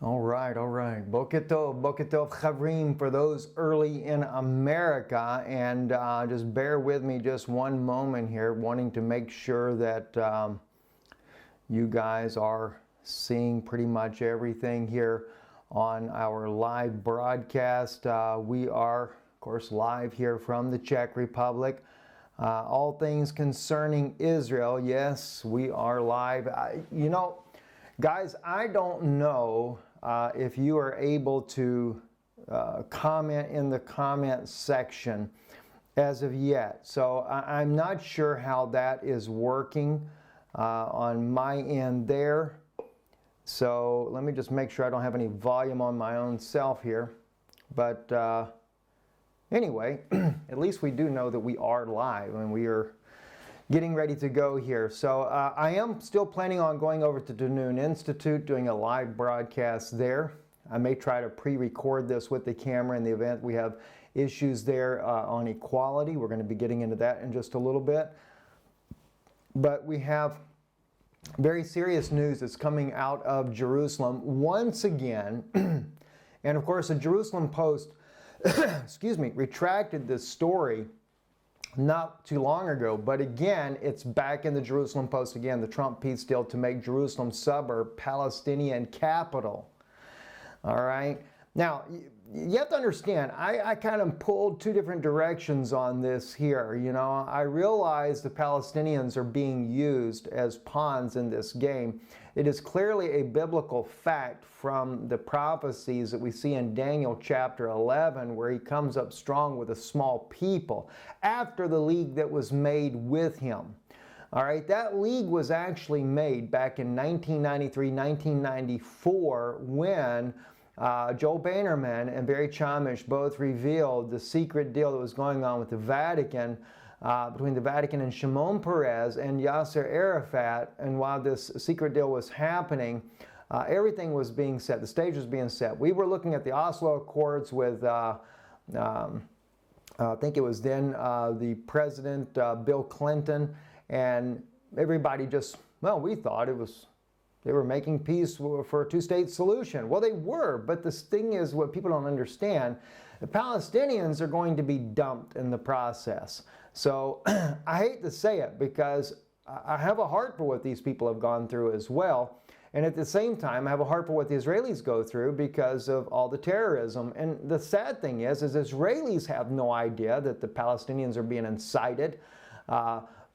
All right. Boker Tov Chavrim for those early in America. And just bear with me just one moment here, wanting to make sure that you guys are seeing pretty much everything here on our live broadcast. We are, of course, live here from the Czech Republic. All things concerning Israel. Yes, we are live. Guys, I don't know if you are able to comment in the comment section as of yet. So I'm not sure how that is working on my end there. So let me just make sure I don't have any volume on my own self here. But anyway, at least we do know that we are live and we are getting ready to go here. So I am still planning on going over to Danun Institute, doing a live broadcast there. I may try to pre-record this with the camera in the event we have issues there on equality. We're going to be getting into that in just a little bit. But we have very serious news that's coming out of Jerusalem once again. And of course, the Jerusalem Post, retracted this story not too long ago, but again, it's back in the Jerusalem Post again, the Trump peace deal to make Jerusalem suburb Palestinian capital. All right. Now, you have to understand, I kind of pulled two different directions on this here. You know, I realize the Palestinians are being used as pawns in this game. It is clearly a biblical fact from the prophecies that we see in Daniel chapter 11, where he comes up strong with a small people after the league that was made with him. All right, that league was actually made back in 1993, 1994, when Joel Bainerman and Barry Chamish both revealed the secret deal that was going on with the Vatican, between the Vatican and Shimon Peres and Yasser Arafat. And while this secret deal was happening, everything was being set. The stage was being set. We were looking at the Oslo Accords with, I think it was then the President Bill Clinton, and everybody just, well, we thought it was, they were making peace for a two-state solution. Well, they were, but this thing is what people don't understand. The Palestinians are going to be dumped in the process. So I hate to say it, because I have a heart for what these people have gone through as well. And at the same time, I have a heart for what the Israelis go through because of all the terrorism. And the sad thing is Israelis have no idea that the Palestinians are being incited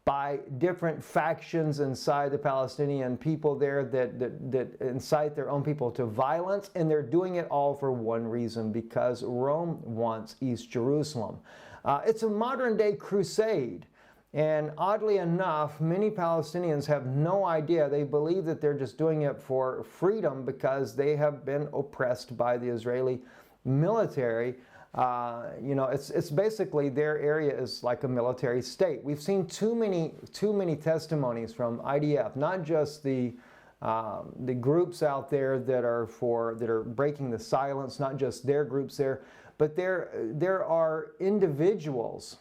by different factions inside the Palestinian people there that incite their own people to violence, and they're doing it all for one reason: because Rome wants East Jerusalem. It's a modern-day crusade, and oddly enough, many Palestinians have no idea. They believe that they're just doing it for freedom because they have been oppressed by the Israeli military. It's basically their area is like a military state. We've seen too many testimonies from IDF, not just the groups out there that are breaking the silence, not just their groups there, but there are individuals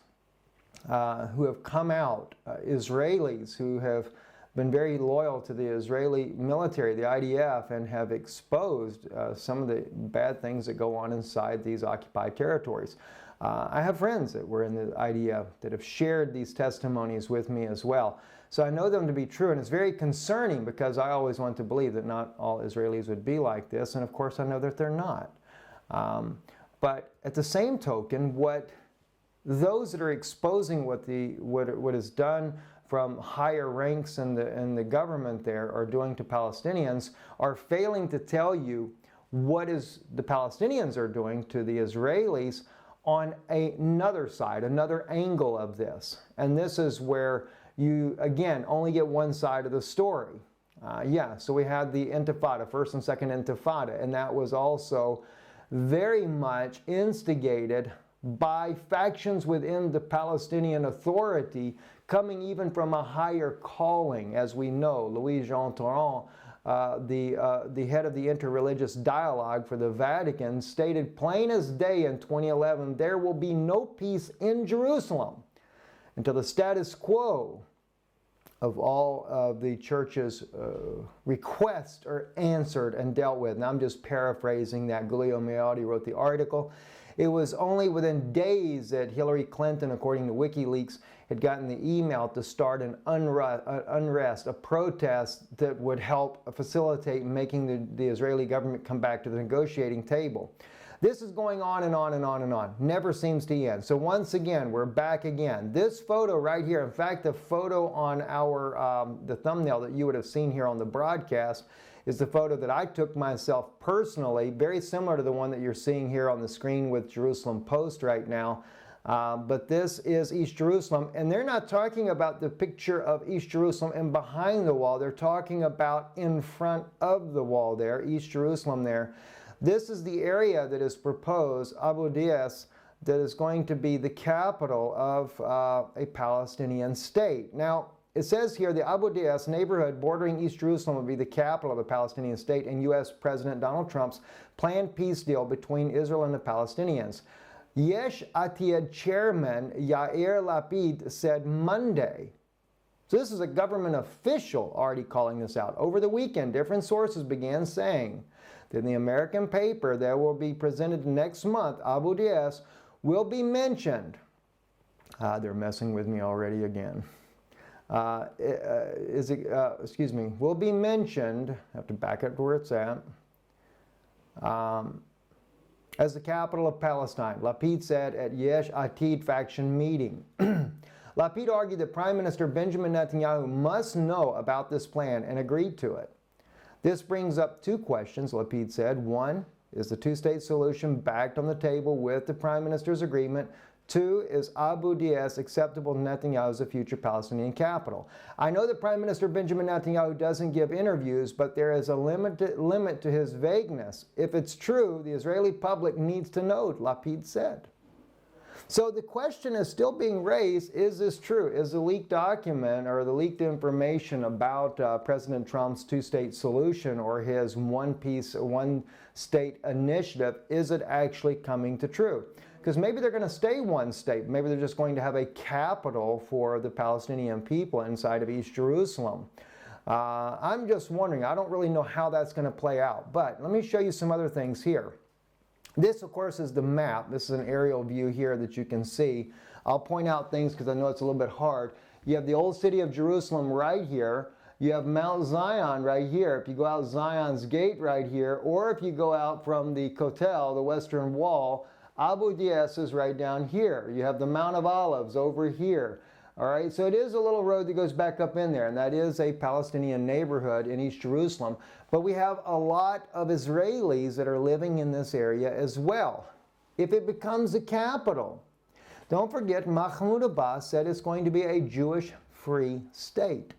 who have come out, Israelis who have been very loyal to the Israeli military, the IDF, and have exposed some of the bad things that go on inside these occupied territories. I have friends that were in the IDF that have shared these testimonies with me as well. So I know them to be true, and it's very concerning because I always want to believe that not all Israelis would be like this, and of course I know that they're not. But at the same token, what those that are exposing what is done from higher ranks in the government there are doing to Palestinians are failing to tell you what is the Palestinians are doing to the Israelis on another side, another angle of this. And this is where you, again, only get one side of the story. So we had the Intifada, first and second Intifada, and that was also very much instigated by factions within the Palestinian Authority, coming even from a higher calling. As we know, Louis-Jean Thoron, the head of the interreligious dialogue for the Vatican, stated plain as day in 2011, there will be no peace in Jerusalem until the status quo of all of the church's requests are answered and dealt with. And I'm just paraphrasing that. Giulio Meotti wrote the article. It was only within days that Hillary Clinton, according to WikiLeaks, had gotten the email to start an unrest, a protest that would help facilitate making the Israeli government come back to the negotiating table. This is going on and on and on and on. Never seems to end. So once again, we're back again. This photo right here, in fact, the photo on our, the thumbnail that you would have seen here on the broadcast is the photo that I took myself personally, very similar to the one that you're seeing here on the screen with Jerusalem Post right now. But this is East Jerusalem, and they're not talking about the picture of East Jerusalem and behind the wall. They're talking about in front of the wall there, East Jerusalem there. This is the area that is proposed, Abu Dias, that is going to be the capital of a Palestinian state. Now, it says here the Abu Dias neighborhood bordering East Jerusalem will be the capital of a Palestinian state in U.S. President Donald Trump's planned peace deal between Israel and the Palestinians. Yesh Atid chairman Yair Lapid said Monday. So this is a government official already calling this out. Over the weekend, different sources began saying that in the American paper that will be presented next month, Abu Dias will be mentioned. They're messing with me already again. Will be mentioned, I have to back up to where it's at, as the capital of Palestine, Lapid said at Yesh Atid faction meeting. Lapid argued that Prime Minister Benjamin Netanyahu must know about this plan and agreed to it. This brings up two questions, Lapid said. One, is the two-state solution backed on the table with the Prime Minister's agreement? Two, is Abu Dias acceptable to Netanyahu as a future Palestinian capital? I know that Prime Minister Benjamin Netanyahu doesn't give interviews, but there is a limit to his vagueness. If it's true, the Israeli public needs to know, Lapid said. So the question is still being raised, is this true? Is the leaked document or the leaked information about President Trump's two-state solution or his one-state initiative, is it actually coming to true? Because maybe they're going to stay one state. Maybe they're just going to have a capital for the Palestinian people inside of East Jerusalem. I'm just wondering. I don't really know how that's going to play out. But let me show you some other things here. This, of course, is the map. This is an aerial view here that you can see. I'll point out things because I know it's a little bit hard. You have the old city of Jerusalem right here. You have Mount Zion right here. If you go out Zion's gate right here, or if you go out from the Kotel, the Western Wall, Abu Dias is right down here. You have the Mount of Olives over here. All right, so it is a little road that goes back up in there, and that is a Palestinian neighborhood in East Jerusalem. But we have a lot of Israelis that are living in this area as well. If it becomes a capital, don't forget Mahmoud Abbas said it's going to be a Jewish-free state.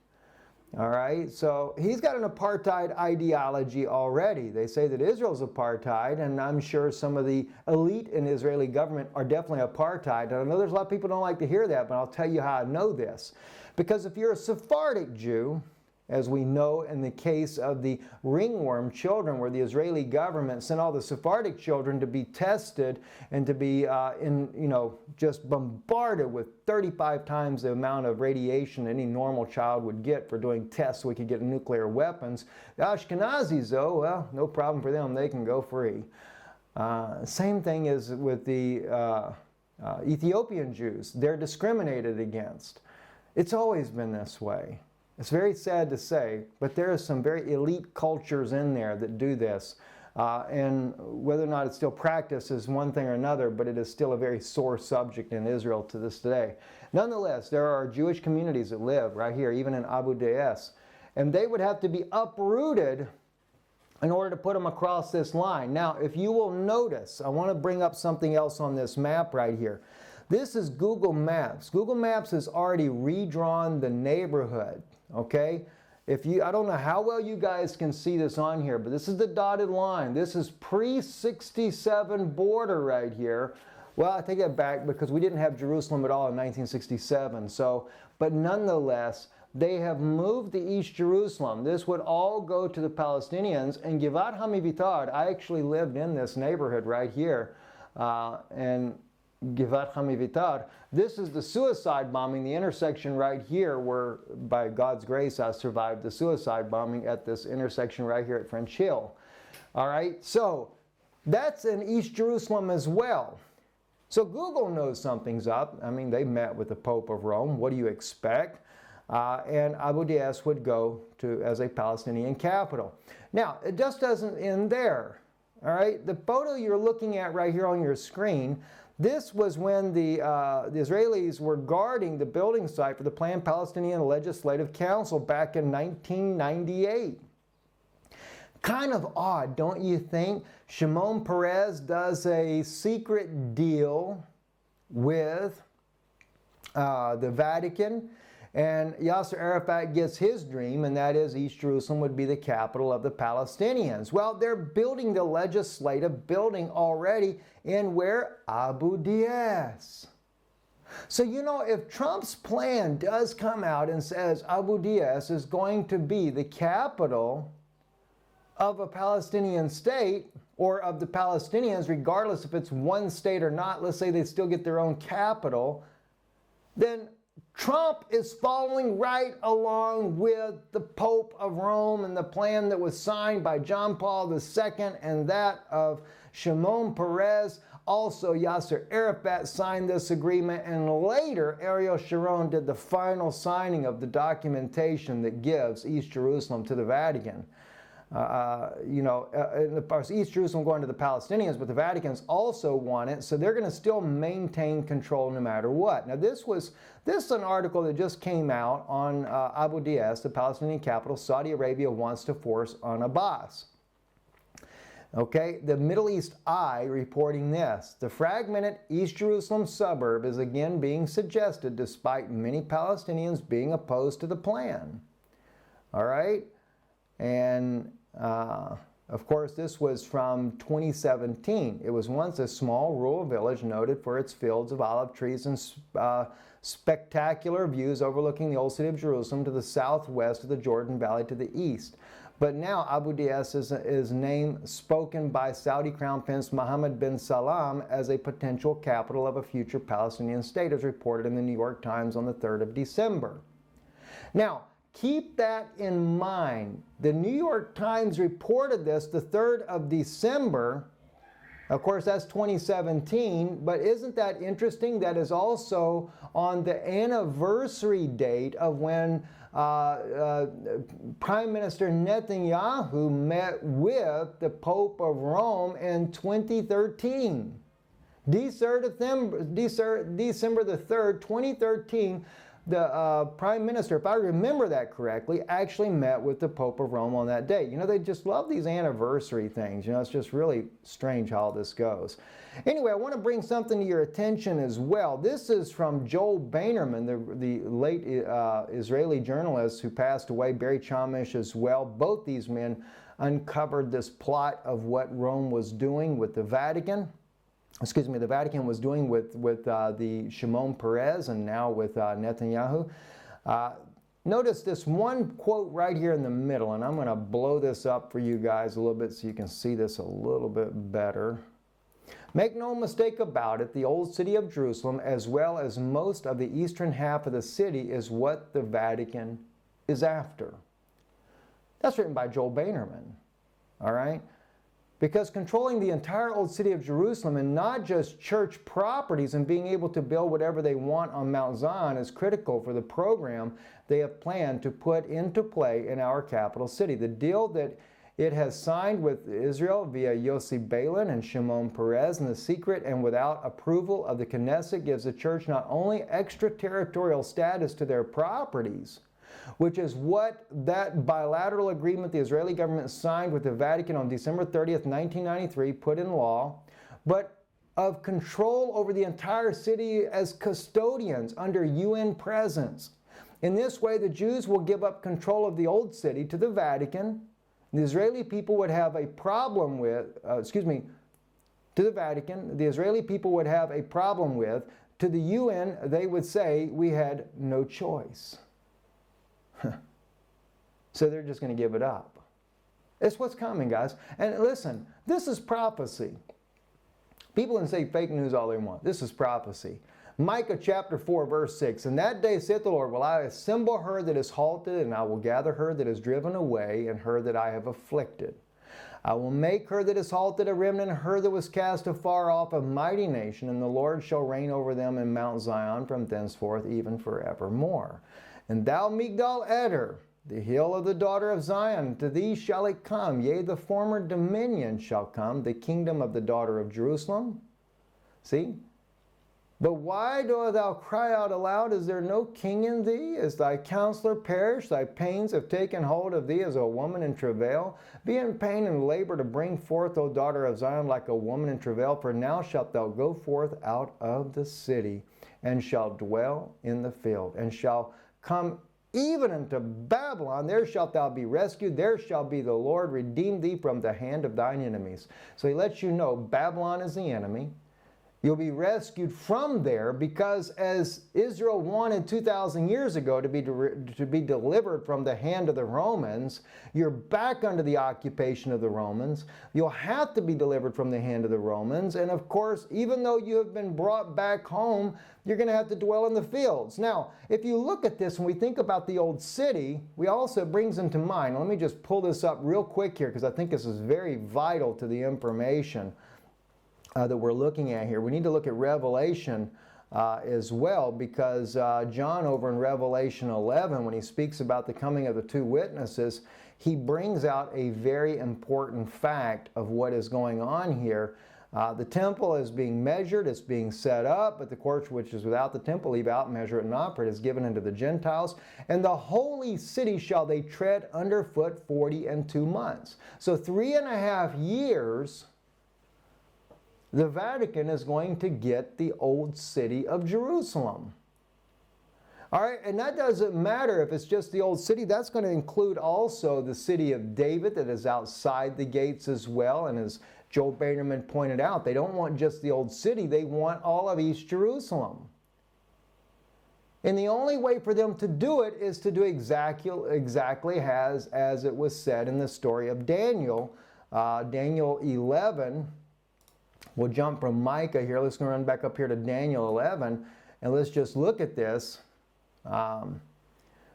All right, so he's got an apartheid ideology already. They say that Israel's apartheid, and I'm sure some of the elite in the Israeli government are definitely apartheid. And I know there's a lot of people who don't like to hear that, but I'll tell you how I know this. Because if you're a Sephardic Jew, as we know in the case of the ringworm children, where the Israeli government sent all the Sephardic children to be tested and to be just bombarded with 35 times the amount of radiation any normal child would get for doing tests so we could get nuclear weapons. The Ashkenazis, though, well, no problem for them. They can go free. Same thing is with the Ethiopian Jews. They're discriminated against. It's always been this way. It's very sad to say, but there are some very elite cultures in there that do this. And whether or not it's still practiced is one thing or another, but it is still a very sore subject in Israel to this day. Nonetheless, there are Jewish communities that live right here, even in Abu Dias, and they would have to be uprooted in order to put them across this line. Now, if you will notice, I want to bring up something else on this map right here. This is Google Maps. Google Maps has already redrawn the neighborhood. Okay, I don't know how well you guys can see this on here, but this is the dotted line. This is pre-67 border right here. Well, I take that back because we didn't have Jerusalem at all in 1967. So, but nonetheless, they have moved to East Jerusalem. This would all go to the Palestinians. And Givat Hamivitar, I actually lived in this neighborhood right here, and Givat Hamivitar. This is the suicide bombing, the intersection right here where, by God's grace, I survived the suicide bombing at this intersection right here at French Hill. All right, so that's in East Jerusalem as well. So Google knows something's up. I mean, they met with the Pope of Rome. What do you expect? And Abu Dias would go to as a Palestinian capital. Now, it just doesn't end there. All right, the photo you're looking at right here on your screen, this was when the Israelis were guarding the building site for the planned Palestinian Legislative Council back in 1998. Kind of odd, don't you think? Shimon Peres does a secret deal with the Vatican, and Yasser Arafat gets his dream, and that is East Jerusalem would be the capital of the Palestinians. Well, they're building the legislative building already in where? Abu Dias. So, you know, if Trump's plan does come out and says Abu Dias is going to be the capital of a Palestinian state, or of the Palestinians, regardless if it's one state or not, let's say they still get their own capital, then Trump is following right along with the Pope of Rome and the plan that was signed by John Paul II and that of Shimon Peres. Also, Yasser Arafat signed this agreement, and later Ariel Sharon did the final signing of the documentation that gives East Jerusalem to the Vatican. Of course, East Jerusalem going to the Palestinians, but the Vatican's also want it, so they're going to still maintain control no matter what. Now, this is an article that just came out on Abu Dias, the Palestinian capital. Saudi Arabia wants to force on Abbas. Okay, the Middle East Eye reporting this. The fragmented East Jerusalem suburb is again being suggested despite many Palestinians being opposed to the plan. All right, and of course, this was from 2017. It was once a small rural village noted for its fields of olive trees and spectacular views overlooking the old city of Jerusalem to the southwest of the Jordan Valley to the east. But now Abu Dias is named, spoken by Saudi Crown Prince Mohammed bin Salman as a potential capital of a future Palestinian state, as reported in the New York Times on the 3rd of December. Now, keep that in mind. The New York Times reported this the 3rd of December. Of course, that's 2017, but isn't that interesting? That is also on the anniversary date of when Prime Minister Netanyahu met with the Pope of Rome in 2013. December the 3rd, 2013, the Prime Minister, if I remember that correctly, actually met with the Pope of Rome on that day. You know, they just love these anniversary things. You know, it's just really strange how this goes. Anyway, I want to bring something to your attention as well. This is from Joel Bainerman, the late Israeli journalist who passed away, Barry Chamish as well. Both these men uncovered this plot of what Rome was doing with the Vatican. The Vatican was doing with the Shimon Peres and now with Netanyahu. Notice this one quote right here in the middle, and I'm going to blow this up for you guys a little bit so you can see this a little bit better. Make no mistake about it, the old city of Jerusalem, as well as most of the eastern half of the city, is what the Vatican is after. That's written by Joel Bainerman, all right? Because controlling the entire old city of Jerusalem and not just church properties and being able to build whatever they want on Mount Zion is critical for the program they have planned to put into play in our capital city. The deal that it has signed with Israel via Yossi Beilin and Shimon Peres in the secret and without approval of the Knesset gives the church not only extraterritorial status to their properties, which is what that bilateral agreement the Israeli government signed with the Vatican on December 30th, 1993 put in law, but of control over the entire city as custodians under UN presence. In this way, the Jews will give up control of the old city to the Vatican. The Israeli people would have a problem with, to the Vatican, the Israeli people would have a problem with. To the UN, they would say we had no choice. So they're just going to give it up. It's what's coming, guys. And listen, this is prophecy. People can say fake news all they want. This is prophecy. Micah chapter 4 verse 6, "In that day, saith the Lord, will I assemble her that is halted, and I will gather her that is driven away, and her that I have afflicted. I will make her that is halted a remnant, and her that was cast afar off a mighty nation, and the Lord shall reign over them in Mount Zion from thenceforth even forevermore. And thou, Migdal Eder, the hill of the daughter of Zion, to thee shall it come, yea, the former dominion shall come, the kingdom of the daughter of Jerusalem." See? "But why dost thou cry out aloud? Is there no king in thee? Is thy counselor perished? Thy pains have taken hold of thee as a woman in travail. Be in pain and labor to bring forth, O daughter of Zion, like a woman in travail. For now shalt thou go forth out of the city, and shalt dwell in the field, and shall come even unto Babylon. There shalt thou be rescued. There shall be the Lord redeem thee from the hand of thine enemies." So he lets you know Babylon is the enemy. You'll be rescued from there, because as Israel wanted 2,000 years ago to be delivered from the hand of the Romans, you're back under the occupation of the Romans. You'll have to be delivered from the hand of the Romans. And of course, even though you have been brought back home, you're going to have to dwell in the fields. Now, if you look at this and we think about the old city, we also brings into mind, let me just pull this up real quick here, because I think this is very vital to the information that we're looking at here. We need to look at Revelation as well, because John over in Revelation 11, when he speaks about the coming of the two witnesses, he brings out a very important fact of what is going on here. The temple is being measured, it's being set up, but the court which is without the temple leave out, measure it not, for it is given unto the Gentiles. And the holy city shall they tread under foot 42 months. So 3.5 years the Vatican is going to get the old city of Jerusalem. All right, and that doesn't matter if it's just the old city. That's going to include also the city of David that is outside the gates as well. And as Joe Bainerman pointed out, they don't want just the old city. They want all of East Jerusalem. And the only way for them to do it is to do exactly as it was said in the story of Daniel. Daniel 11. We'll jump from Micah here. Let's run back up here to Daniel 11, and let's just look at this.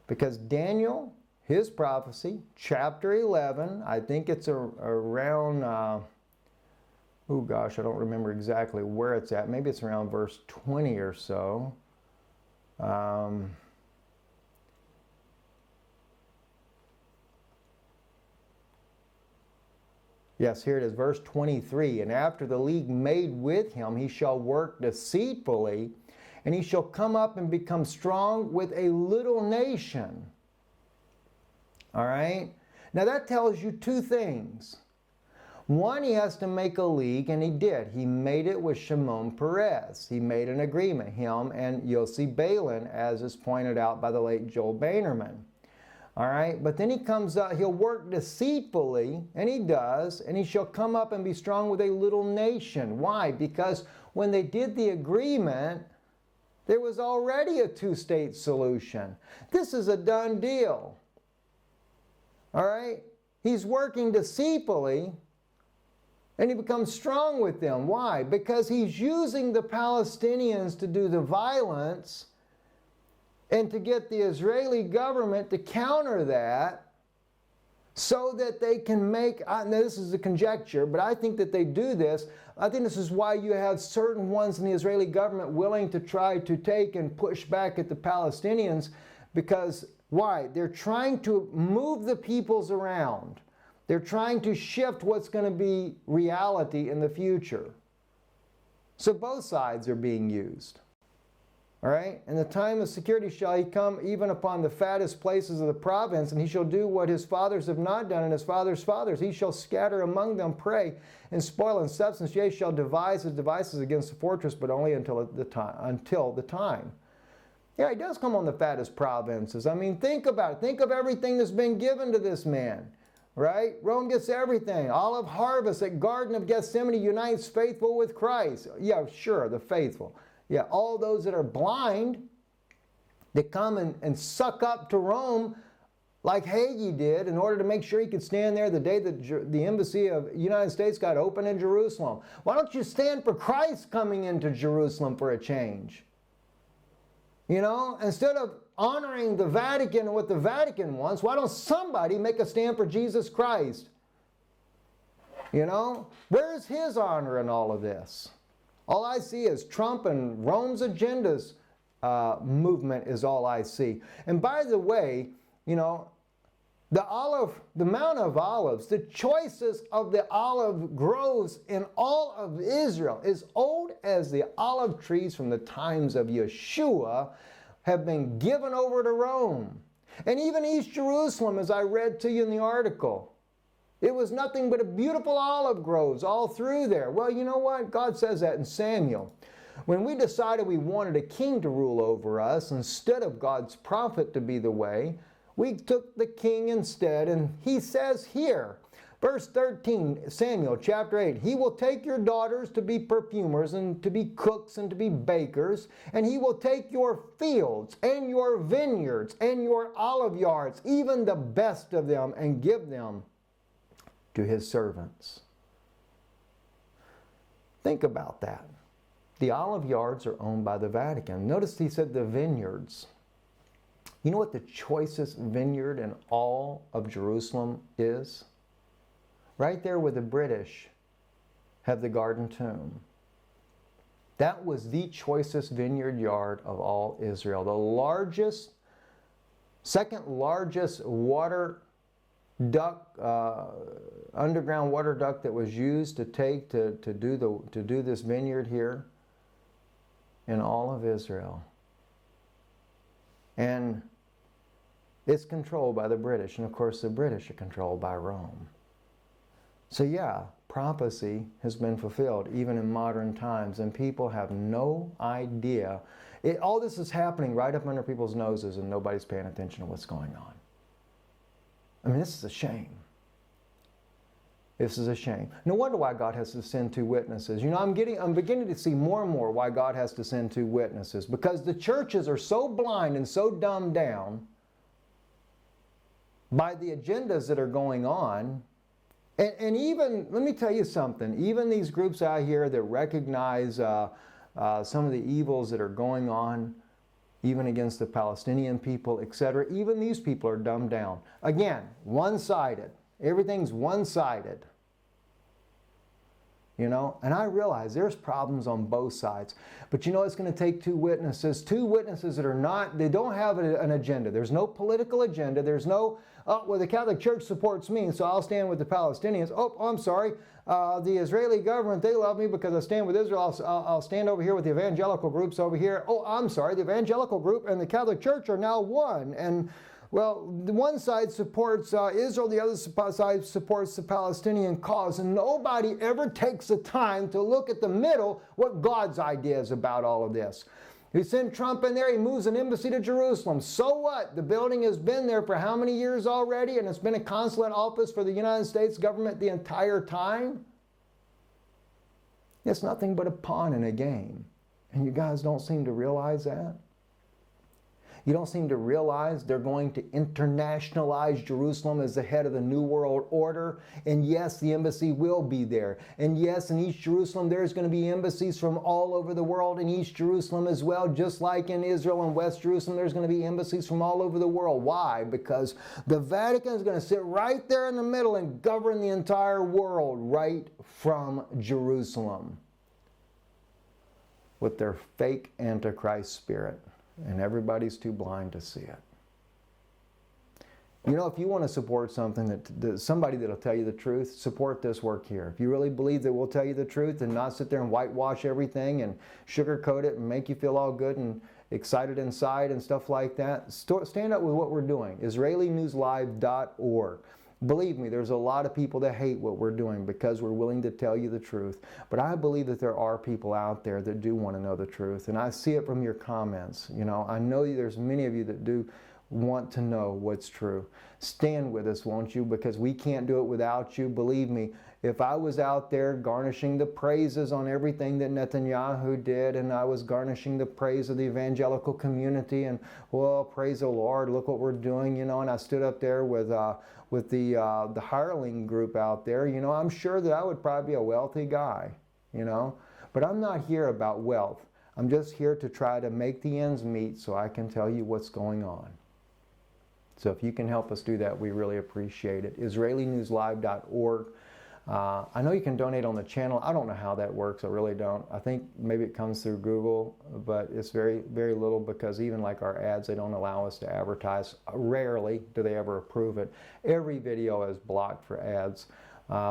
Because Daniel, his prophecy, chapter 11, I think it's around, oh gosh, I don't remember exactly where it's at. Maybe it's around verse 20 or so. Yes, here it is, verse 23. "And after the league made with him, he shall work deceitfully, and he shall come up and become strong with a little nation." All right? Now that tells you two things. One, he has to make a league, and he did. He made it with Shimon Peres. He made an agreement, him and Yossi Balin, as is pointed out by the late Joel Bainerman. All right, but then he comes up, he'll work deceitfully, and he does, and he shall come up and be strong with a little nation. Why? Because when they did the agreement, there was already a two-state solution. This is a done deal. All right? He's working deceitfully, and he becomes strong with them. Why? Because he's using the Palestinians to do the violence and to get the Israeli government to counter that, so that they can make, now this is a conjecture, but I think that they do this. I think this is why you have certain ones in the Israeli government willing to try to take and push back at the Palestinians, because why? They're trying to move the peoples around. They're trying to shift what's going to be reality in the future. So both sides are being used. All right? "In the time of security shall he come even upon the fattest places of the province, and he shall do what his fathers have not done, and his fathers' fathers. He shall scatter among them prey and spoil and substance. Yea, shall devise his devices against the fortress, but only until the time." Yeah, he does come on the fattest provinces. I mean, think about it. Think of everything that's been given to this man. Right? Rome gets everything. Olive harvest at Garden of Gethsemane unites faithful with Christ. Yeah, sure, the faithful. Yeah, all those that are blind, that come and suck up to Rome, like Hagee did in order to make sure he could stand there the day that the embassy of the United States got open in Jerusalem? Why don't you stand for Christ coming into Jerusalem for a change? You know, instead of honoring the Vatican and what the Vatican wants, why don't somebody make a stand for Jesus Christ? You know, where's his honor in all of this? All I see is Trump and Rome's agendas movement is all I see. And by the way, you know, the Mount of Olives, the choices of the olive groves in all of Israel, as old as the olive trees from the times of Yeshua, have been given over to Rome. And even East Jerusalem, as I read to you in the article, it was nothing but a beautiful olive groves all through there. Well, you know what? God says that in Samuel. When we decided we wanted a king to rule over us instead of God's prophet to be the way, we took the king instead, and he says here, verse 13, Samuel chapter 8, he will take your daughters to be perfumers and to be cooks and to be bakers, and he will take your fields and your vineyards and your olive yards, even the best of them, and give them to his servants. Think about that. The olive yards are owned by the Vatican. Notice he said the vineyards. You know what the choicest vineyard in all of Jerusalem is? Right there where the British have the Garden Tomb. That was the choicest vineyard yard of all Israel. The largest, second largest water duct, underground water duct that was used to do this vineyard here in all of Israel. And it's controlled by the British. And of course, the British are controlled by Rome. So yeah, prophecy has been fulfilled even in modern times. And people have no idea. All this is happening right up under people's noses and nobody's paying attention to what's going on. I mean, this is a shame. This is a shame. No wonder why God has to send two witnesses. You know, I'm beginning to see more and more why God has to send two witnesses, because the churches are so blind and so dumbed down by the agendas that are going on. And even, let me tell you something, even these groups out here that recognize some of the evils that are going on, even against the Palestinian people, etc., even these people are dumbed down. Again, one-sided. Everything's one-sided. You know, and I realize there's problems on both sides. But you know, it's going to take two witnesses that are not, they don't have an agenda. There's no political agenda. There's no, oh, well, the Catholic Church supports me, so I'll stand with the Palestinians. Oh, I'm sorry. The Israeli government, they love me because I stand with Israel. I'll stand over here with the evangelical groups over here. Oh, I'm sorry. The evangelical group and the Catholic Church are now one. And well, the one side supports Israel, the other side supports the Palestinian cause, and nobody ever takes the time to look at the middle, what God's idea is about all of this. He sent Trump in there, he moves an embassy to Jerusalem. So what? The building has been there for how many years already, and it's been a consulate office for the United States government the entire time? It's nothing but a pawn in a game, and you guys don't seem to realize that. You don't seem to realize they're going to internationalize Jerusalem as the head of the New World Order. And yes, the embassy will be there. And yes, in East Jerusalem, there's going to be embassies from all over the world in East Jerusalem as well. Just like in Israel and West Jerusalem, there's going to be embassies from all over the world. Why? Because the Vatican is going to sit right there in the middle and govern the entire world right from Jerusalem with their fake Antichrist spirit. And everybody's too blind to see it. You know, if you want to support something, somebody that'll tell you the truth, support this work here. If you really believe that we'll tell you the truth and not sit there and whitewash everything and sugarcoat it and make you feel all good and excited inside and stuff like that, stand up with what we're doing. IsraeliNewsLive.org. Believe me, there's a lot of people that hate what we're doing because we're willing to tell you the truth. But I believe that there are people out there that do want to know the truth. And I see it from your comments. You know, I know there's many of you that do want to know what's true. Stand with us, won't you? Because we can't do it without you. Believe me, if I was out there garnishing the praises on everything that Netanyahu did, and I was garnishing the praise of the evangelical community, and, well, praise the Lord, look what we're doing, you know, and I stood up there with the hireling group out there, you know, I'm sure that I would probably be a wealthy guy, you know. But I'm not here about wealth. I'm just here to try to make the ends meet so I can tell you what's going on. So if you can help us do that, we really appreciate it. IsraeliNewsLive.org. I know you can donate on the channel. I don't know how that works. I really don't. I think maybe it comes through Google, but it's very, very little, because even like our ads, they don't allow us to advertise. Rarely do they ever approve it. Every video is blocked for ads.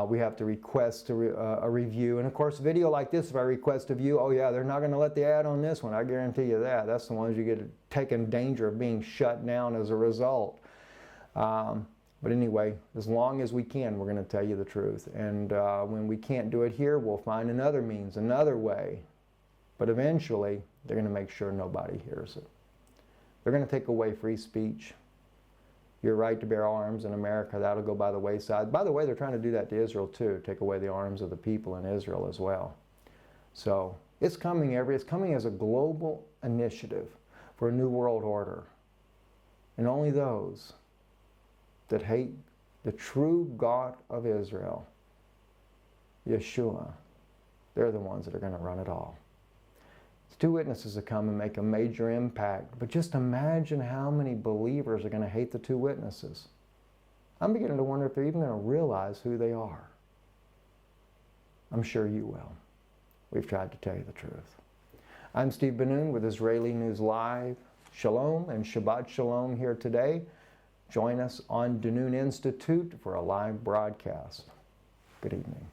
We have to request a review. And of course, a video like this, if I request a view, oh yeah, they're not going to let the ad on this one. I guarantee you that. That's the ones you get taken danger of being shut down as a result. But anyway, as long as we can, we're going to tell you the truth. And when we can't do it here, we'll find another means, another way. But eventually, they're going to make sure nobody hears it. They're going to take away free speech. Your right to bear arms in America, that'll go by the wayside. By the way, they're trying to do that to Israel too, take away the arms of the people in Israel as well. So it's coming it's coming as a global initiative for a new world order. And only those that hate the true God of Israel, Yeshua, they're the ones that are going to run it all. It's two witnesses that come and make a major impact, but just imagine how many believers are going to hate the two witnesses. I'm beginning to wonder if they're even going to realize who they are. I'm sure you will. We've tried to tell you the truth. I'm Steve Benoon with Israeli News Live. Shalom and Shabbat Shalom here today. Join us on Danoon Institute for a live broadcast. Good evening.